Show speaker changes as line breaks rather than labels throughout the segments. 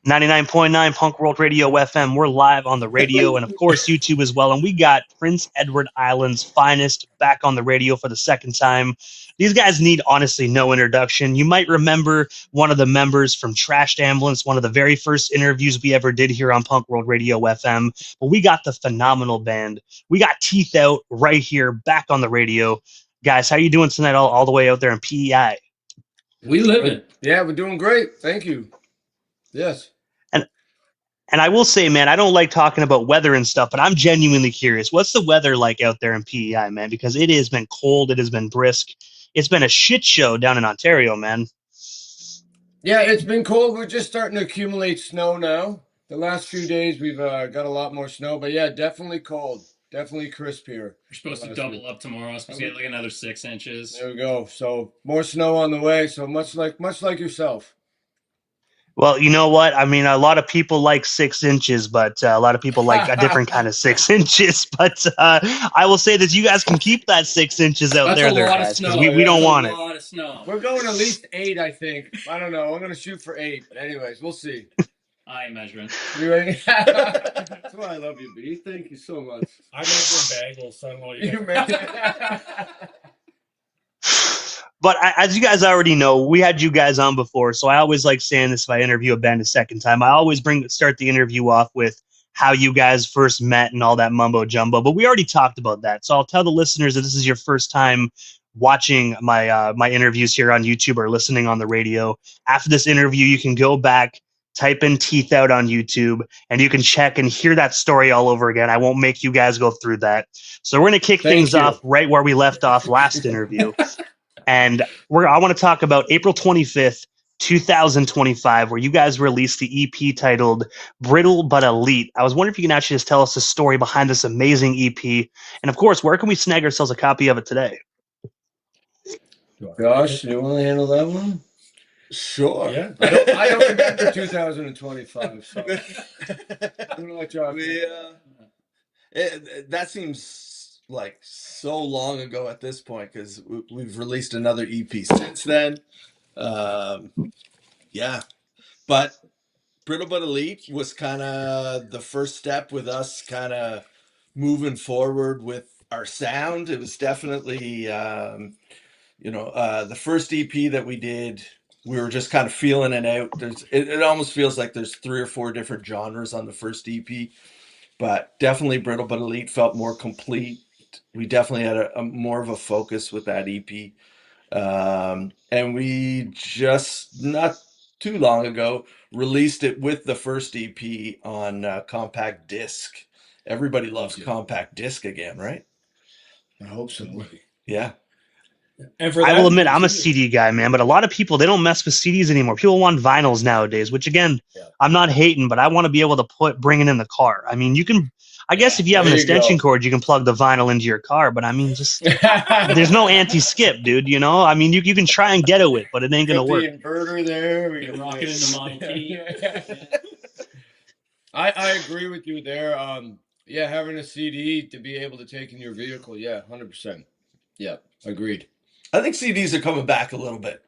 99.9 Punk World Radio FM. We're live on the radio and, of course, YouTube as well. And we got Prince Edward Island's finest back on the radio for the second time. These guys need, honestly, no introduction. You might remember one of the members from Trashed Ambulance, one of the very first interviews we ever did here on Punk World Radio FM. But we got the phenomenal band. We got TeethOut right here back on the radio. Guys, how you doing tonight all the way out there in PEI?
We live it.
Yeah, we're doing great. Thank you. Yes.
And I will say, man, I don't like talking about weather and stuff, but I'm genuinely curious. What's the weather like out there in PEI, man? Because it has been cold. It has been brisk. It's been a shit show down in Ontario, man.
Yeah, it's been cold. We're just starting to accumulate snow now. The last few days, we've got a lot more snow. But, yeah, definitely cold. Definitely crisp here.
We're supposed to double up tomorrow. Supposed to get like another 6 inches.
There we go. So, more snow on the way. So, much like yourself.
Well, you know what? I mean, a lot of people like 6 inches, but a lot of people like a different kind of 6 inches. But I will say that you guys can keep that 6 inches out there, guys, because we don't want it.
A lot of snow.
We're going at least 8, I think. I don't know. I'm going to shoot for 8. But anyways, we'll see.
I ain't measuring.
You ready? That's why I love you, B. Thank you so much.
I measure bagels, son. What do you
But as you guys already know, we had you guys on before, so I always like saying this if I interview a band a second time. I always start the interview off with how you guys first met and all that mumbo jumbo, but we already talked about that. So I'll tell the listeners that this is your first time watching my interviews here on YouTube or listening on the radio. After this interview, you can go back, type in TeethOut on YouTube, and you can check and hear that story all over again. I won't make you guys go through that. So we're going to kick things off right where we left off last interview. And I want to talk about April 25th, 2025, where you guys released the EP titled Brittle But Elite. I was wondering if you can actually just tell us the story behind this amazing EP. And, of course, where can we snag ourselves a copy of it today?
Josh, you want to handle that one?
Sure.
Yeah. I don't remember 2025, so I'm going to let Josh.
That seems like so long ago at this point because we've released another EP since then. Yeah, but Brittle But Elite was kind of the first step with us kind of moving forward with our sound. It was definitely, the first EP that we did, we were just kind of feeling it out. It almost feels like there's 3 or 4 different genres on the first EP, but definitely Brittle But Elite felt more complete. We definitely had a more of a focus with that EP. And we just not too long ago released it with the first EP on compact disc. Everybody loves compact disc again, right?
I hope so.
Yeah.
And I will admit, I'm a CD guy, man, but a lot of people, they don't mess with CDs anymore. People want vinyls nowadays, which, again, I'm not hating, but I want to be able to bring it in the car. I mean, you can... I guess if you have an extension cord, you can plug the vinyl into your car, but I mean, just there's no anti-skip, dude. You know, I mean, you can try and ghetto it, but it ain't gonna work.
The inverter there, we
can rock it in the Model T.
I agree with you there. Having a CD to be able to take in your vehicle, 100%. Yeah, agreed.
I think CDs are coming back a little bit.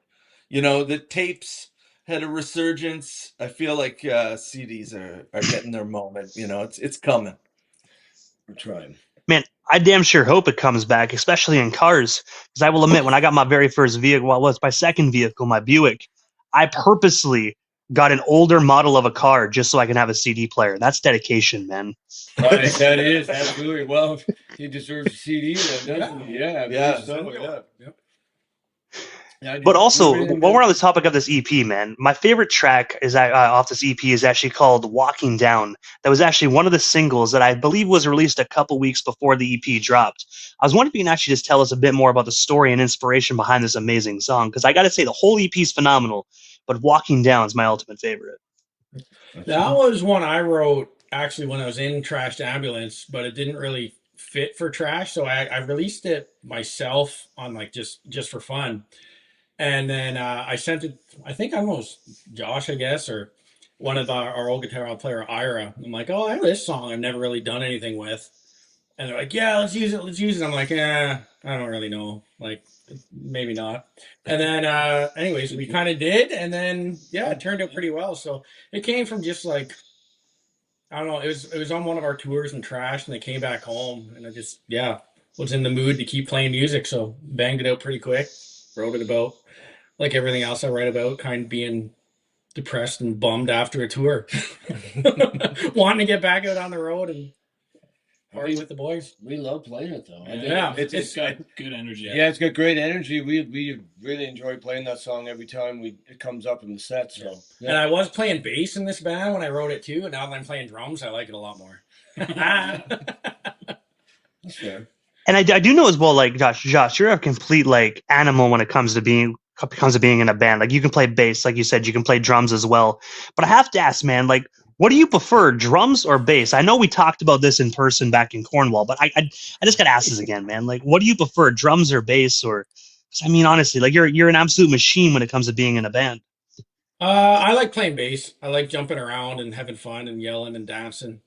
You know, the tapes had a resurgence. I feel like CDs are getting their moment. You know, it's coming.
We're trying.
Man, I damn sure hope it comes back, especially in cars. Because I will admit, when I got my very first vehicle, well, it was my second vehicle, my Buick, I purposely got an older model of a car just so I can have a CD player. That's dedication, man.
Right, that is, absolutely. Well, he deserves a CD then, doesn't he? Yeah.
But also, while we're on the topic of this EP, man, my favorite track is off this EP is actually called Walking Down. That was actually one of the singles that I believe was released a couple weeks before the EP dropped. I was wondering if you can actually just tell us a bit more about the story and inspiration behind this amazing song, because I got to say, the whole EP is phenomenal, but Walking Down is my ultimate favorite.
That was one I wrote actually when I was in Trashed Ambulance, but it didn't really fit for Trash, so I released it myself on like just for fun. And then I sent it, I think I was Josh, I guess, or one of our old guitar player, Ira. I'm like, oh, I have this song I've never really done anything with. And they're like, yeah, let's use it. I'm like, I don't really know. Like, maybe not. And then, anyways, we kind of did. And then, yeah, it turned out pretty well. So it came from just like, I don't know. It was on one of our tours in Trash, and they came back home, and I just, yeah, was in the mood to keep playing music. So banged it out pretty quick. Wrote it about like everything else I write about, kind of being depressed and bummed after a tour, wanting to get back out on the road and party with the boys.
We love playing it though. I think
Yeah.
It's got good energy.
yeah, it's got great energy. We really enjoy playing that song every time it comes up in the set. So
And I was playing bass in this band when I wrote it too, and now that I'm playing drums, I like it a lot more.
that's fair.
And I do know as well, like Josh, you're a complete like animal when it comes to being in a band. Like you can play bass, like you said, you can play drums as well. But I have to ask, man, like, what do you prefer, drums or bass? I know we talked about this in person back in Cornwall, but I just got to ask this again, man. Like, what do you prefer, drums or bass? Or, 'cause I mean, honestly, like you're an absolute machine when it comes to being in a band.
I like playing bass. I like jumping around and having fun and yelling and dancing.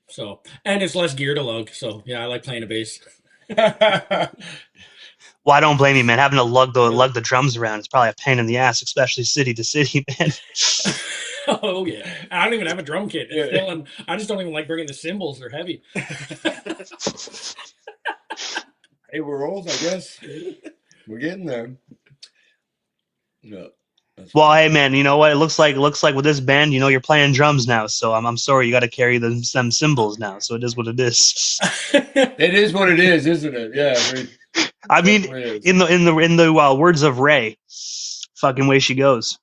So, and it's less gear to lug. So, yeah, I like playing a bass.
Well, I don't blame you, man. Having to lug the drums around is probably a pain in the ass, especially city to city, man.
Oh yeah, I don't even have a drum kit. I just don't even like bringing the cymbals; they're heavy.
Hey, we're old, I guess. We're getting there. No.
Well, hey, man, you know what? It looks like with this band, you know, you're playing drums now. So I'm sorry, you got to carry them cymbals now. So it is what it is.
It is what it is, isn't it? Yeah.
I mean, in the words of Ray, fucking way she goes.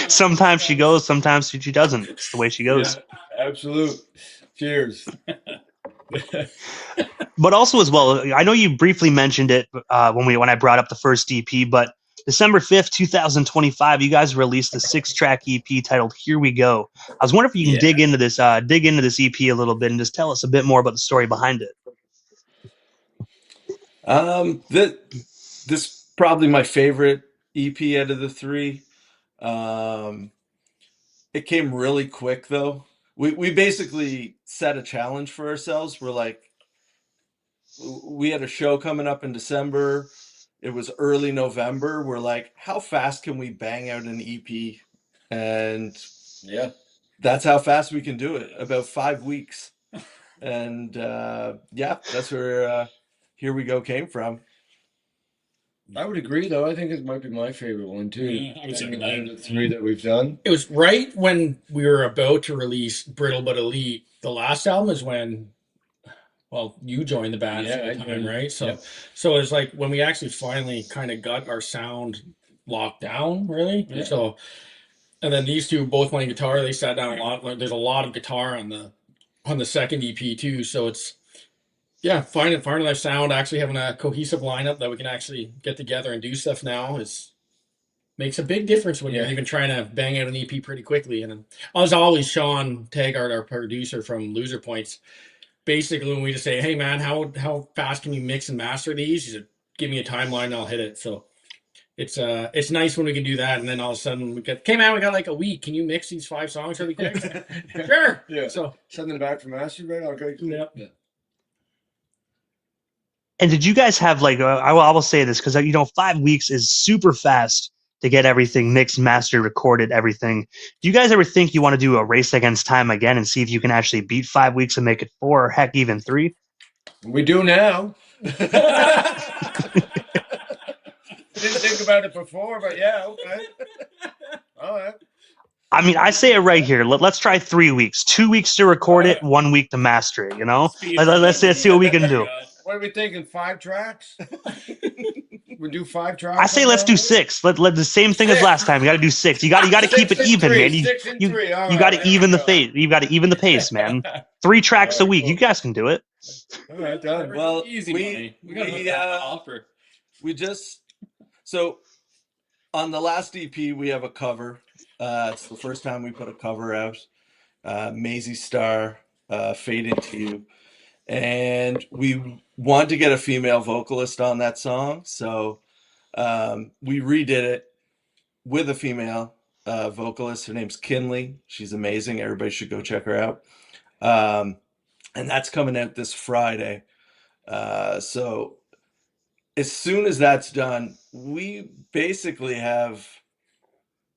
Sometimes she goes, sometimes she doesn't. It's the way she goes.
Yeah, absolute. Cheers.
But also as well, I know you briefly mentioned it when I brought up the first EP, but December 5th, 2025, you guys released a 6-track EP titled "Here We Go." I was wondering if you can dig into this EP a little bit and just tell us a bit more about the story behind it.
This probably my favorite EP out of the 3. It came really quick though. We basically set a challenge for ourselves. We're like, we had a show coming up in December. It was early November. We're like, how fast can we bang out an EP? And
yeah,
that's how fast we can do it. About 5 weeks. And yeah, that's where Here We Go came from.
I would agree, though. I think it might be my favorite one too.
Yeah, I would say
the 3 that we've done.
It was right when we were about to release Brittle But Elite. The last album is when, well, you joined the band at the time, right? So, so it was like when we actually finally kind of got our sound locked down, really. Yeah. So, and then these two both playing guitar. They sat down a lot. There's a lot of guitar on the second EP too. So it's finding that sound, actually having a cohesive lineup that we can actually get together and do stuff now makes a big difference when you're even trying to bang out an EP pretty quickly. And as always, Sean Taggart, our producer from Loser Points, basically when we just say, hey man, how fast can you mix and master these? He said, give me a timeline and I'll hit it. So it's nice when we can do that. And then all of a sudden we got like a week. Can you mix these 5 songs really quick? Sure. Yeah. So
send them back for master, right? Okay.
Yep.
Yeah.
And did you guys have like, I will say this because, 5 weeks is super fast to get everything mixed, mastered, recorded, everything. Do you guys ever think you want to do a race against time again and see if you can actually beat 5 weeks and make it 4 or heck, even 3?
We do now. Didn't think about it before, but yeah, okay. All right.
I mean, I say it right here. Let's try 3 weeks. 2 weeks to record it, 1 week to master it, Let's see what we can do.
What are we thinking? 5 tracks? We do 5 tracks.
I say let's do 6. Let the same thing as last time. We got to do 6. You got to keep it even, man. You got to even the pace. You got to even the pace, man. 3 tracks a week. You guys can do it.
All right, done.
Well,
easy money. We got offer.
So on the last EP we have a cover. It's the first time we put a cover out. Maisie Star, Fade Into You. And we wanted to get a female vocalist on that song, so we redid it with a female vocalist. Her name's Kinley. She's amazing. Everybody should go check her out. and that's coming out this Friday. So as soon as that's done, we basically have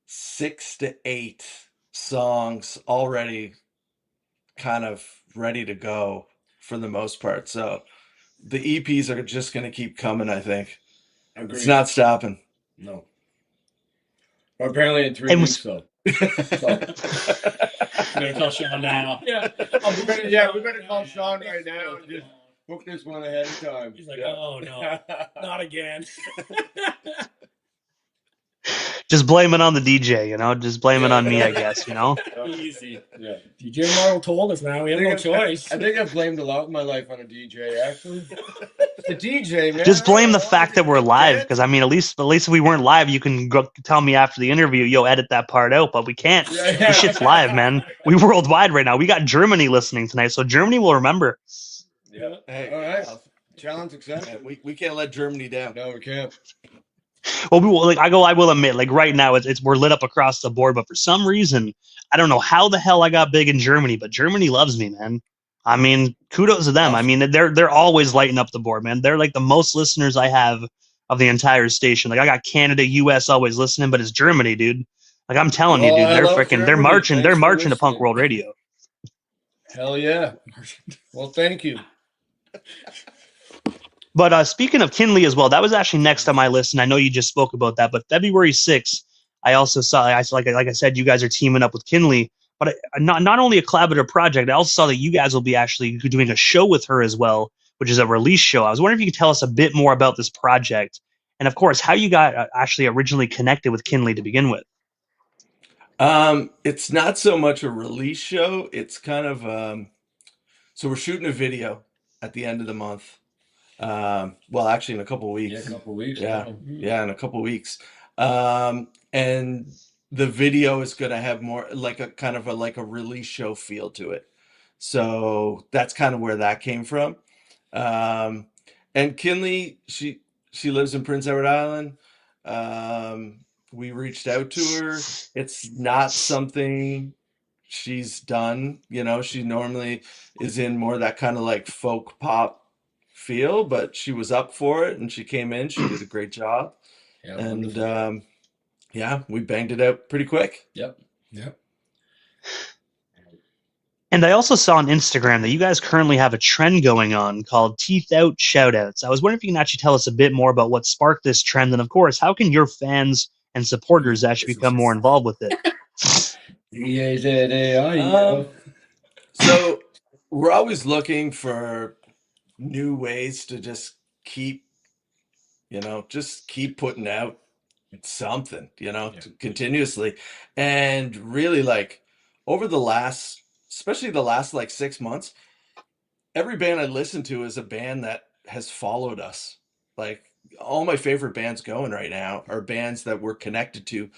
6 to 8 songs already kind of ready to go for the most part. So the EPs are just going to keep coming, I think.
Agreed.
It's not stopping.
No. But apparently in 3
And
weeks, though.
Better tell Sean now.
Yeah.
We better call Sean right now and just book this one ahead of time.
He's like, oh no, not again.
Just blame it on the DJ, you know. Just blame it on me, I guess, you know.
Easy.
Yeah.
DJ Marvel told us, man. We have no choice.
I think I've blamed a lot of my life on a DJ, actually. The DJ, man.
Just blame the fact that we're live, because I mean, at least if we weren't live, you can go tell me after the interview, yo, edit that part out. But we can't.
Yeah.
This shit's live, man. We worldwide right now. We got Germany listening tonight, so Germany will remember.
Yeah.
Hey,
All right. Challenge accepted.
we can't let Germany down.
No, we can't.
Well, we will, I will admit, like right now, it's we're lit up across the board. But for some reason, I don't know how the hell I got big in Germany, but Germany loves me, man. I mean, kudos to them. I mean, they're always lighting up the board, man. They're like the most listeners I have of the entire station. Like I got Canada, US always listening, but it's Germany, dude. Like I'm telling you, dude,
I
they're
love
freaking,
Germany.
they're
Thanks for
marching to Punk
listening.
World Radio.
Hell yeah. Well, thank you.
But speaking of Kinley as well, that was actually next on my list, and I know you just spoke about that. But February 6th, I also saw, like I said, you guys are teaming up with Kinley. But not only a collaborative project, I also saw that you guys will be actually doing a show with her as well, which is a release show. I was wondering if you could tell us a bit more about this project, and of course, how you got actually originally connected with Kinley to begin with.
It's not so much a release show. It's kind of so we're shooting a video at the end of the month. Well, actually, in a couple of weeks.
Yeah, a couple of weeks.
Yeah, in a couple of weeks. And the video is going to have more like a kind of like a release show feel to it. So that's kind of where that came from. And Kinley, she lives in Prince Edward Island. We reached out to her. It's not something she's done. You know, she normally is in more that kind of like folk pop feel, but she was up for it and she came in. She did a great job.
Yeah,
and yeah, we banged it out pretty quick.
Yep.
And I also saw on Instagram that you guys currently have a trend going on called TeethOut shoutouts. I was wondering if you can actually tell us a bit more about what sparked this trend, and of course, how can your fans and supporters actually become more involved with it?
So we're always looking for new ways to just keep putting out something, continuously. And really, like, over the last, especially the last like 6 months, every band I listen to is a band that has followed us. Like, all my favorite bands going right now are bands that we're connected to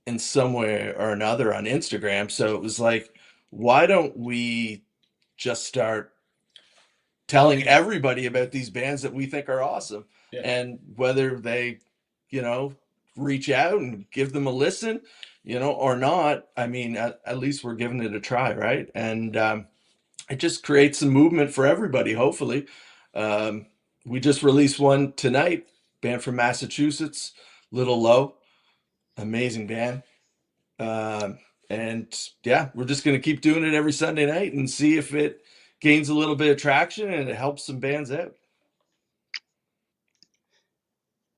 in some way or another on Instagram. So it was like, why don't we just start telling everybody about these bands that we think are awesome?
Yeah.
And whether they, reach out and give them a listen, or not, I mean, at least we're giving it a try, right? And it just creates some movement for everybody, hopefully. We just released one tonight, band from Massachusetts, Little Low, amazing band. And yeah, we're just going to keep doing it every Sunday night and see if it gains a little bit of traction and it helps some bands out.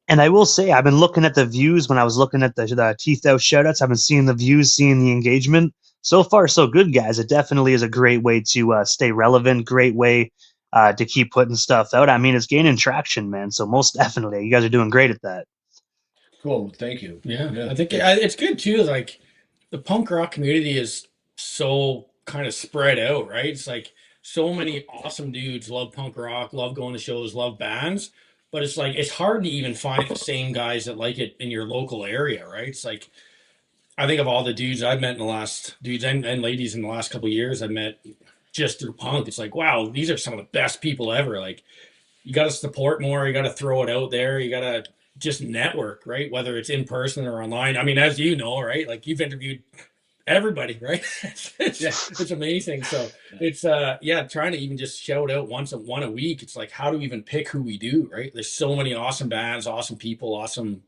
And I will say, I've been looking at the views when I was looking at the TeethOut shoutouts. I've been seeing the views, seeing the engagement. So far, so good, guys. It definitely is a great way to stay relevant, great way to keep putting stuff out. I mean, it's gaining traction, man. So most definitely, you guys are doing great at that.
Cool. Thank you.
Yeah. I think it's good too. Like, the punk rock community is so kind of spread out, right? It's like so many awesome dudes love punk rock, love going to shows, love bands. But it's like, it's hard to even find the same guys that like it in your local area, right? It's like, I think of all the dudes I've met in the last, dudes and ladies in the last couple of years I've met just through punk. It's like, wow, these are some of the best people ever. Like, you got to support more. You got to throw it out there. You got to just network, right? Whether it's in person or online. I mean, as you know, right? Like, you've interviewed everybody, right? It's amazing. So it's trying to even just shout out one a week. It's like, how do we even pick who we do, right? There's so many awesome bands, awesome people, awesome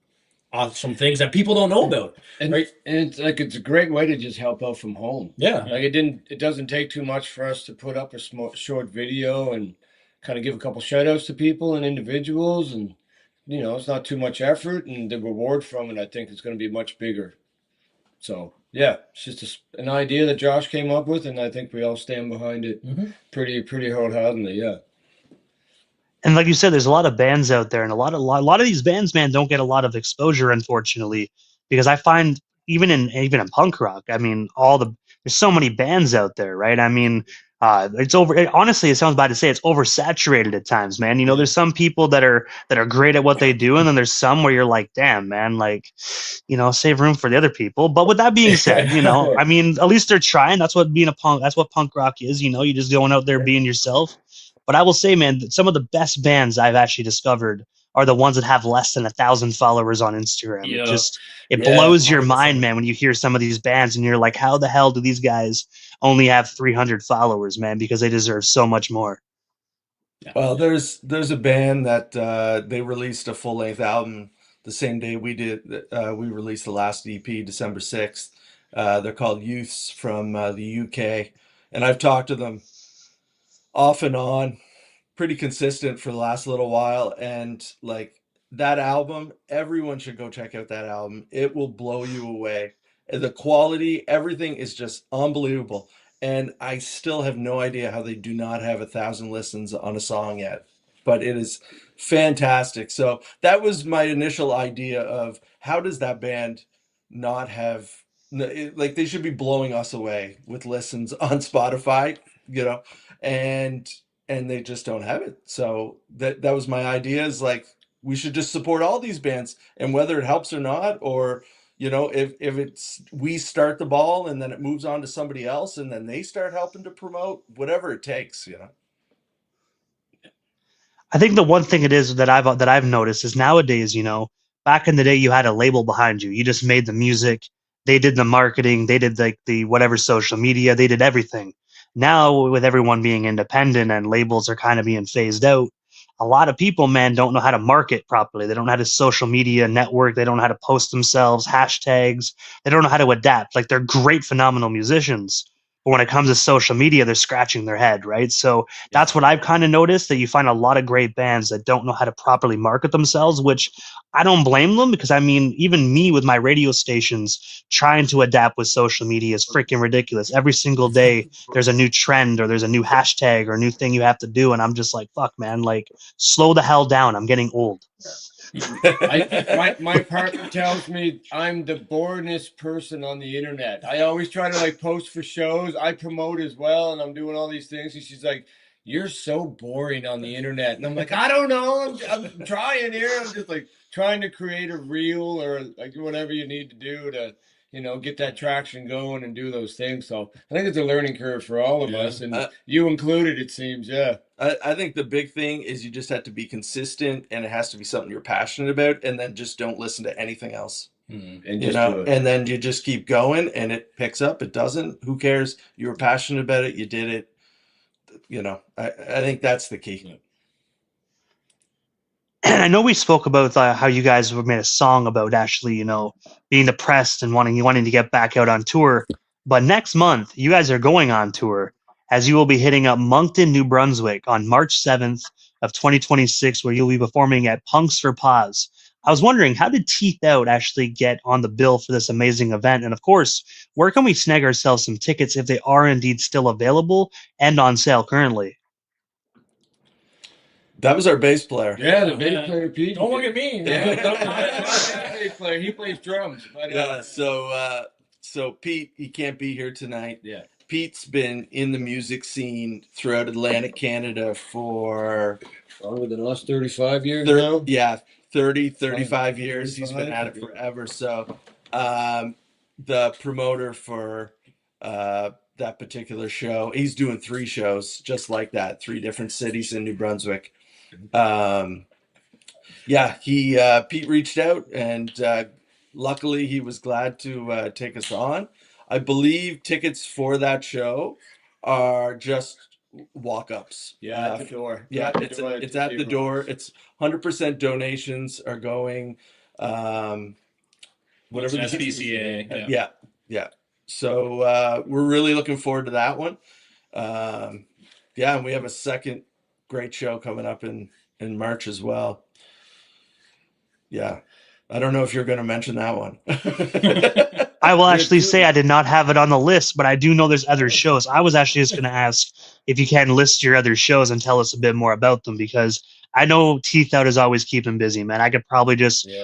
things that people don't know about, right?
And it's a great way to just help out from home.
Yeah.
Like it doesn't take too much for us to put up a short video and kind of give a couple shout outs to people and individuals, and it's not too much effort, and the reward from it I think is going to be much bigger. So yeah, it's just an idea that Josh came up with, and I think we all stand behind it pretty wholeheartedly. Yeah.
And like you said, there's a lot of bands out there, and a lot of these bands, man, don't get a lot of exposure, unfortunately, because I find even in punk rock, I mean, there's so many bands out there, right? I mean, honestly, it sounds bad to say, it's oversaturated at times, man. There's some people that are great at what they do, and then there's some where you're like, damn, man, like, save room for the other people. But with that being said, I mean, at least they're trying. That's what punk rock is. You're just going out there being yourself. But I will say, man, that some of the best bands I've actually discovered are the ones that have less than 1,000 followers on Instagram.
Yeah.
It blows your mind, man, when you hear some of these bands and you're like, how the hell do these guys only have 300 followers, man? Because they deserve so much more.
Well, there's a band that they released a full length album the same day we did. We released the last EP, December 6th. They're called Youths from the UK, and I've talked to them off and on, pretty consistent for the last little while, and like that album, everyone should go check out that album. It will blow you away. The quality, everything is just unbelievable, and I still have no idea how they do not have 1,000 listens on a song yet, but it is fantastic. So that was my initial idea of how does that band not have, like, they should be blowing us away with listens on Spotify, and they just don't have it. So that was my idea, is like, we should just support all these bands, and whether it helps or not, or if it's, we start the ball and then it moves on to somebody else and then they start helping to promote, whatever it takes.
I think the one thing it is that I've noticed is nowadays, back in the day, you had a label behind you. You just made the music, they did the marketing, they did like the whatever social media, they did everything. Now, with everyone being independent and labels are kind of being phased out, a lot of people, man, don't know how to market properly. They don't know how to social media network. They don't know how to post themselves, hashtags. They don't know how to adapt. Like, they're great, phenomenal musicians, but when it comes to social media, they're scratching their head, right? So that's what I've kind of noticed, that you find a lot of great bands that don't know how to properly market themselves, which I don't blame them, because I mean, even me with my radio stations trying to adapt with social media is freaking ridiculous. Every single day there's a new trend, or there's a new hashtag, or a new thing you have to do, and I'm just like, fuck, man, like, slow the hell down. I'm getting old.
My partner tells me I'm the boringest person on the internet. I always try to like post for shows. I promote as well, and I'm doing all these things. And she's like, "You're so boring on the internet." And I'm like, "I don't know. I'm trying here. I'm just like trying to create a reel, or like whatever you need to do to get that traction going and do those things." So I think it's a learning curve for all of us, and you included, it seems. Yeah.
I think the big thing is you just have to be consistent, and it has to be something you're passionate about, and then just don't listen to anything else.
And just do it.
And then you just keep going, and it picks up. It doesn't. Who cares? You were passionate about it. You did it. I think that's the key.
And I know we spoke about how you guys made a song about actually, being depressed and wanting to get back out on tour. But next month, you guys are going on tour, as you will be hitting up Moncton, New Brunswick on March 7th of 2026, where you'll be performing at Punks for Paws. I was wondering, how did TeethOut actually get on the bill for this amazing event? And of course, where can we snag ourselves some tickets if they are indeed still available and on sale currently?
That was our bass player.
Yeah, the bass player, Pete.
Don't look at me.
Bass player. He plays drums. But,
Yeah. So Pete, he can't be here tonight.
Yeah.
Pete's been in the music scene throughout Atlantic Canada for
longer than us, 35 years now.
Yeah, 35 years. He's been at it forever. So the promoter for that particular show, he's doing 3 shows just like that, 3 different cities in New Brunswick. Pete reached out, and luckily he was glad to take us on. I believe tickets for that show are just walk-ups.
Yeah, at the door.
Yeah, it's at the door. It's 100% donations are going. Whatever the
SPCA.
Yeah. So we're really looking forward to that one. Yeah, and we have a second great show coming up in March as well. Yeah, I don't know if you're going to mention that one.
I will actually say I did not have it on the list, but I do know there's other shows. I was actually just going to ask if you can list your other shows and tell us a bit more about them, because I know TeethOut is always keeping busy, man. I could probably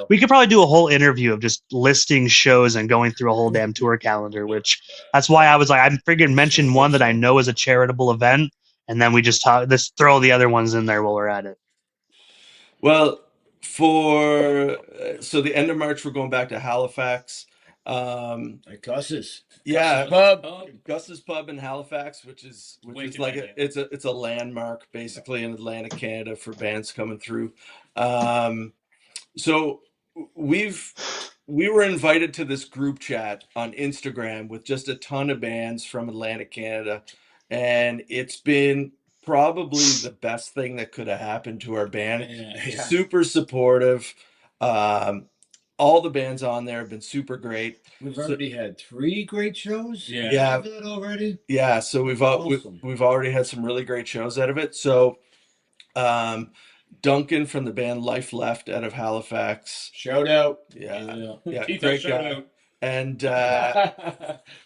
we could probably do a whole interview of just listing shows and going through a whole damn tour calendar, which that's why I was like, I figured mention one that I know is a charitable event, and then we just throw the other ones in there while we're at it.
Well, so the end of March, we're going back to Halifax.
At Gus's.
Yeah,
Gus's
Pub in Halifax, which is like it's a landmark basically in Atlantic Canada for bands coming through. So we were invited to this group chat on Instagram with just a ton of bands from Atlantic Canada, and it's been probably the best thing that could have happened to our band.
Yeah.
Super supportive. All the bands on there have been super great.
We've already had 3 great shows.
Yeah.
That already.
Yeah. So we've already had some really great shows out of it. So, Duncan from the band Life Left out of Halifax.
Shout out.
Yeah.
Great guy.
And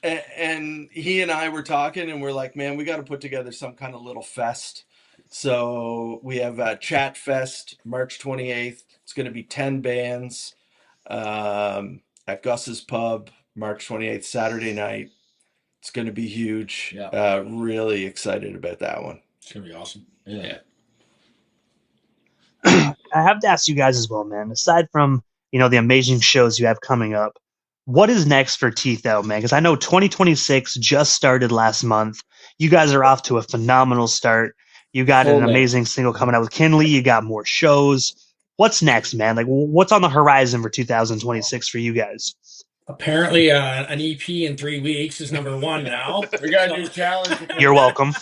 and he and I were talking, and we're like, man, we got to put together some kind of little fest. So we have a Chat Fest March 28th. It's going to be 10 bands at Gus's Pub March 28th, Saturday night. It's going to be huge.
Yeah.
Really excited about that one.
It's gonna be awesome.
Yeah.
I have to ask you guys as well, man. Aside from the amazing shows you have coming up, what is next for TeethOut, man? Because I know 2026 just started last month. You guys are off to a phenomenal start. You got an amazing single coming out with Kinley. You got more shows. What's next, man? Like, what's on the horizon for 2026 for you guys?
Apparently, an EP in 3 weeks is number 1 now.
We got a new challenge.
You're welcome.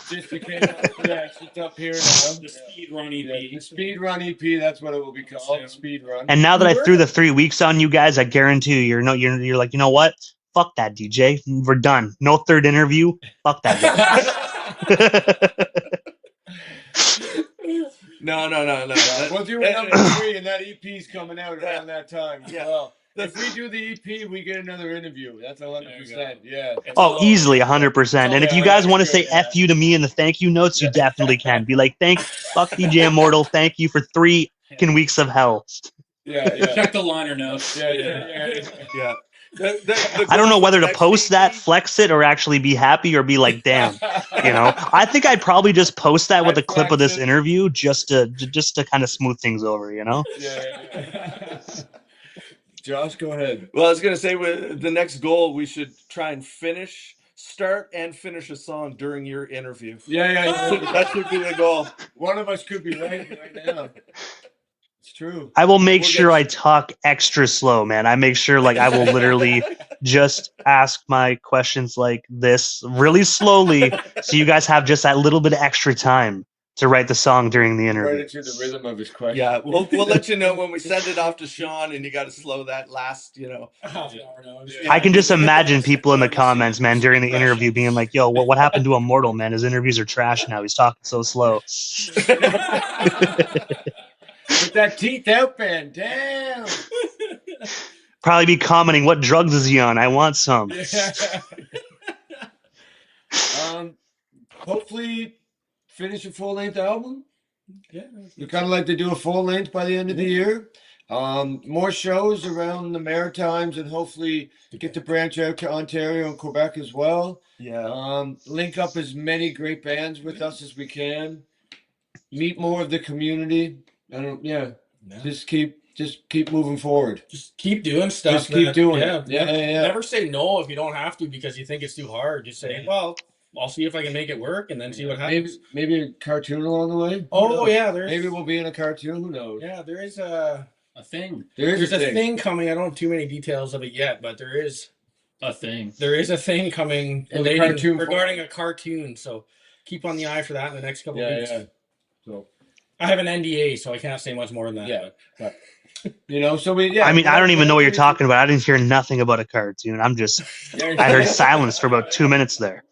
Just in case, it's up here now.
The speed run EP.
The speed run EP. That's what it will be called. Speed run.
And now that I threw the 3 weeks on you guys, I guarantee you're like, you know what? Fuck that, DJ. We're done. No third interview. Fuck that guy.
No.
We'll do number 3, and that EP's coming out around that time.
Yeah.
Well, if we do the EP, we get another interview. That's 100%. Yeah.
Oh, easily 100%. And if you guys want to say F you to me in the thank you notes, you definitely can. Be like, fuck DJ Immortal. Thank you for 3 weeks of hell.
Yeah.
Check the liner notes.
Yeah.
I don't know whether to post that, flex it, or actually be happy or be like, damn. I think I'd probably just post that with a clip of this interview just to kind of smooth things over,
Yeah. Josh, go ahead.
Well, I was going to say, with the next goal, we should try and start and finish a song during your interview.
Yeah.
That should be the goal.
One of us could be right now. It's true.
I will make sure I talk extra slow, man. I make sure I will literally just ask my questions like this really slowly, so you guys have just that little bit of extra time to write the song during the interview.
Right into the rhythm of his question.
Yeah, we'll let you know when we send it off to Sean, and you got to slow that last,
I can just imagine people in the comments, man, during the interview being like, yo, what happened to Immortal, man? His interviews are trash now. He's talking so slow.
With that TeethOut band, damn.
Probably be commenting, what drugs is he on? I want some.
Hopefully finish a full-length album. Yeah. We kind of like to do a full-length by the end of the year. More shows around the Maritimes, and hopefully get to branch out to Ontario and Quebec as well.
Yeah.
Link up as many great bands with us as we can. Meet more of the community. Just keep moving forward.
Just keep doing stuff.
Just keep doing it. Yeah.
Never say no if you don't have to because you think it's too hard. Just say, well, I'll see if I can make it work, and then see what happens.
Maybe a cartoon along the way.
Oh yeah,
maybe we'll be in a cartoon. Who knows?
Yeah, there is a
thing.
There's a thing coming. I don't have too many details of it yet, but there is
a thing.
There is a thing coming
In the
relating-
cartoon
regarding a cartoon, so keep on the eye for that in the next couple of weeks.
Yeah. So
I have an NDA, so I can't say much more than that.
Yeah.
but-
so we. Yeah.
I mean, I don't even know what you're talking about. I didn't hear nothing about a cartoon. I heard silence for about 2 minutes there.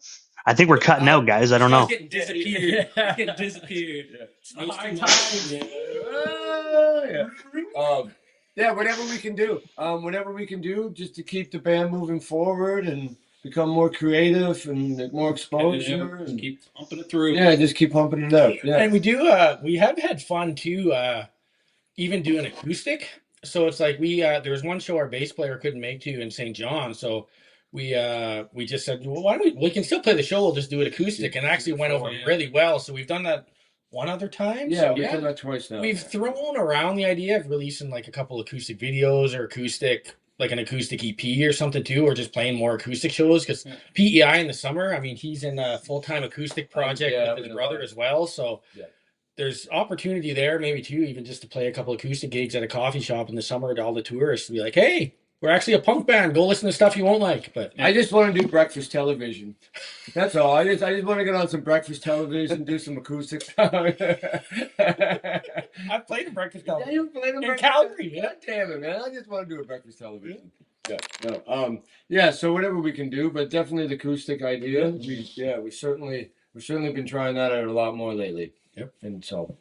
I think we're cutting out, guys. I don't know.
Getting disappeared. Getting disappeared.
Whatever we can do. Whatever we can do just to keep the band moving forward and become more creative and more exposure.
Just keep pumping it through.
Yeah, just keep pumping it out. Yeah.
And we do. We have had fun too. Even doing acoustic. So it's like there was one show our bass player couldn't make to in St. John. So we just said, well, why don't we can still play the show. We'll just do it acoustic, and it actually went over really well. So we've done that one other time.
Yeah, we've done that twice now.
We've thrown around the idea of releasing like a couple acoustic videos or like an acoustic EP or something too, or just playing more acoustic shows. Because PEI in the summer, I mean, he's in a full-time acoustic project with his brother as well. So there's opportunity there, maybe too, even just to play a couple acoustic gigs at a coffee shop in the summer to all the tourists to be like, hey, we're actually a punk band. Go listen to stuff you won't like. But
I just want to do breakfast television. That's all. I just want to get on some breakfast television, do some acoustic stuff.
I've played a breakfast television.
Yeah, you played
in Calgary.
God damn it, man! I just want to do a breakfast television. Yeah. So whatever we can do, but definitely the acoustic idea. We certainly been trying that out a lot more lately.
Yep.
And so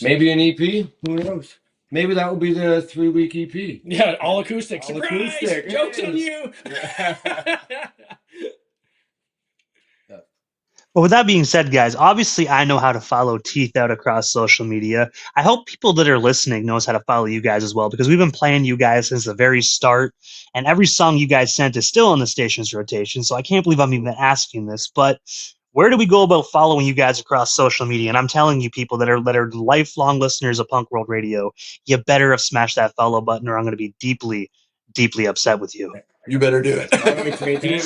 maybe an EP. Who knows? Maybe that will be the 3-week EP.
Yeah, all acoustic.
All
Surprise!
acoustic.
Joke's on you.
But with that being said, guys, obviously I know how to follow TeethOut across social media. I hope people that are listening knows how to follow you guys as well, because we've been playing you guys since the very start, and every song you guys sent is still on the station's rotation, so I can't believe I'm even asking this, but where do we go about following you guys across social media? And I'm telling you, people that are lifelong listeners of Punk World Radio, you better have smashed that follow button, or I'm going to be deeply, deeply upset with you.
You better do it.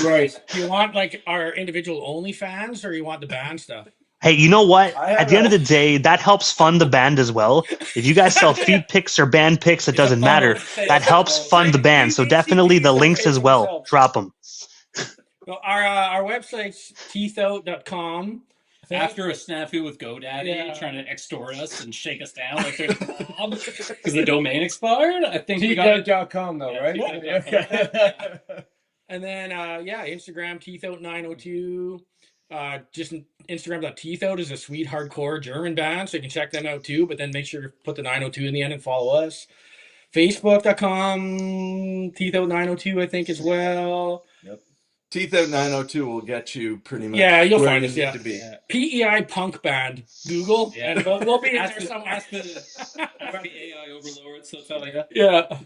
Right.
Do you want like our individual OnlyFans, or you want the band stuff?
Hey, you know what? At the end of the day, that helps fund the band as well. If you guys sell feed pics or band pics, it doesn't matter. That helps fund the band. So definitely the links as well. Drop them.
Well, our website's teethout.com.
After a snafu with GoDaddy trying to extort us and shake us down like they're the mob because the domain expired, I think we got
TeethOut.com though, right?
And then Instagram TeethOut902. Just Instagram.TeethOut is a sweet hardcore German band, so you can check them out too. But then make sure to put the 902 in the end and follow us. Facebook.com TeethOut902, I think, as well.
TeethOut 902 will get you pretty much.
Yeah, you'll
where
find
you
us.
need
Yeah,
to be.
PEI punk band. Google, and we'll be in there somewhere.
Ask the AI overlord, so tell you.
Yeah.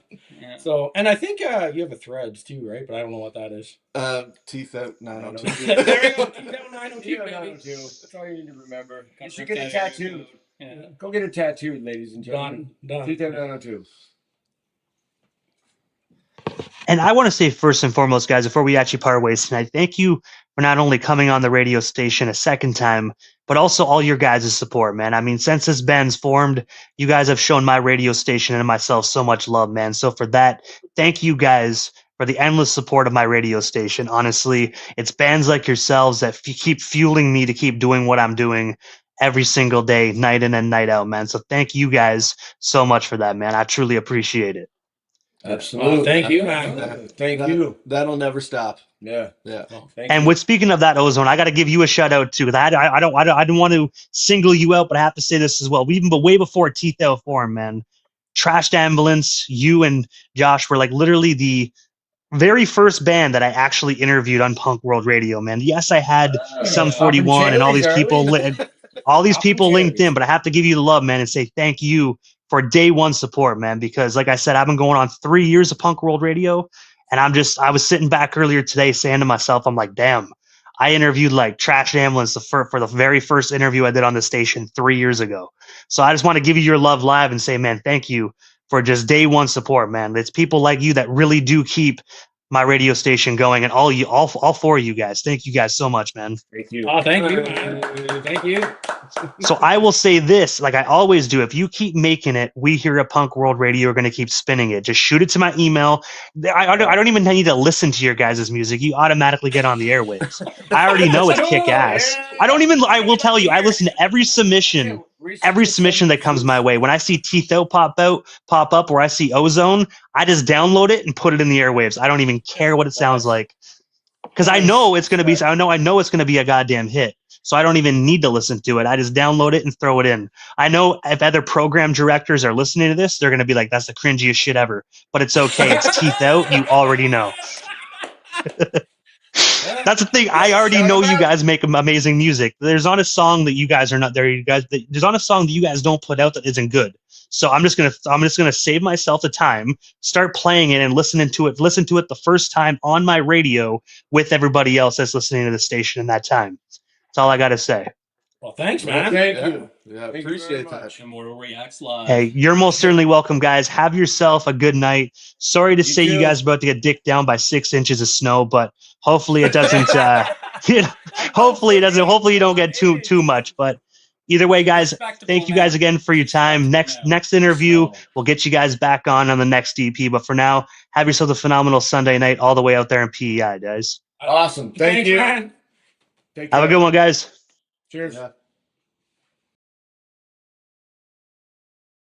So, and I think you have a Threads too, right? But I don't know what that is.
TeethOut 902.
There you go. TeethOut 902, baby.
That's all you need to remember. You should
Rip
get a
that
tattoo.
Yeah.
Go get a tattoo, ladies and gentlemen.
Done.
TeethOut 902.
And I want to say first and foremost, guys, before we actually part ways tonight, thank you for not only coming on the radio station a second time, but also all your guys' support, man. I mean, since this band's formed, you guys have shown my radio station and myself so much love, man. So for that, thank you guys for the endless support of my radio station. Honestly, it's bands like yourselves that keep fueling me to keep doing what I'm doing every single day, night in and night out, man. So thank you guys so much for that, man. I truly appreciate it.
Absolutely.
Thank you, man.
Thank you.
That'll never stop.
Yeah.
Well,
And with speaking of that, Ozone, I got to give you a shout out too. Because I don't want to single you out, but I have to say this as well. But way before TeethOut formed, man, Trashed Ambulance, you and Josh were like literally the very first band that I actually interviewed on Punk World Radio, man. Yes, I had some 41 and all these people linked in, but I have to give you the love, man, and say thank you for day one support, man, because like I said, I've been going on 3 years of Punk World Radio, and I was sitting back earlier today saying to myself, I'm like, damn, I interviewed like Trash Ambulance for the very first interview I did on the station 3 years ago. So I just want to give you your love live and say, man, thank you for just day one support, man. It's people like you that really do keep my radio station going, and all four of you guys. Thank you guys so much, man.
Thank you.
Oh, thank you, man. Thank you.
So I will say this, like I always do, if you keep making it, We Here at Punk World Radio are going to keep spinning it. Just shoot it to my email. I don't even need to listen to your guys' music. You automatically get on the airwaves. I already know it's kick ass. I will tell you, I listen to every submission that comes my way. When I see TeethOut pop up, or I see Ozone, I just download it and put it in the airwaves. I don't even care what it sounds like. Because I know it's going to be, I know it's going to be a goddamn hit. So I don't even need to listen to it. I just download it and throw it in. I know if other program directors are listening to this, they're going to be like, that's the cringiest shit ever. But it's okay. It's Teeth Out. You already know. That's the thing. I already know you guys make amazing music. There's not a song that you guys are not there. There's not a song that you guys don't put out that isn't good. So I'm just gonna save myself the time, start playing it and listen to it the first time on my radio with everybody else that's listening to the station in that time. That's all I gotta say.
Well, thanks, man.
Thank you.
Yeah,
Thank you
appreciate
very
that.
much.
Immortal Reacts Live.
Hey, you're most certainly welcome, guys. Have yourself a good night. Sorry to say you
too.
guys are about to get dicked down by 6 inches of snow, but hopefully it doesn't. Hopefully you don't get too much. But either way, guys, thank you guys again for your time. Next interview, we'll get you guys back on the next EP. But for now, have yourself a phenomenal Sunday night all the way out there in PEI, guys.
Awesome. Thank you.
Man.
Take
Have a
care.
good one, guys.
Cheers.
Yeah.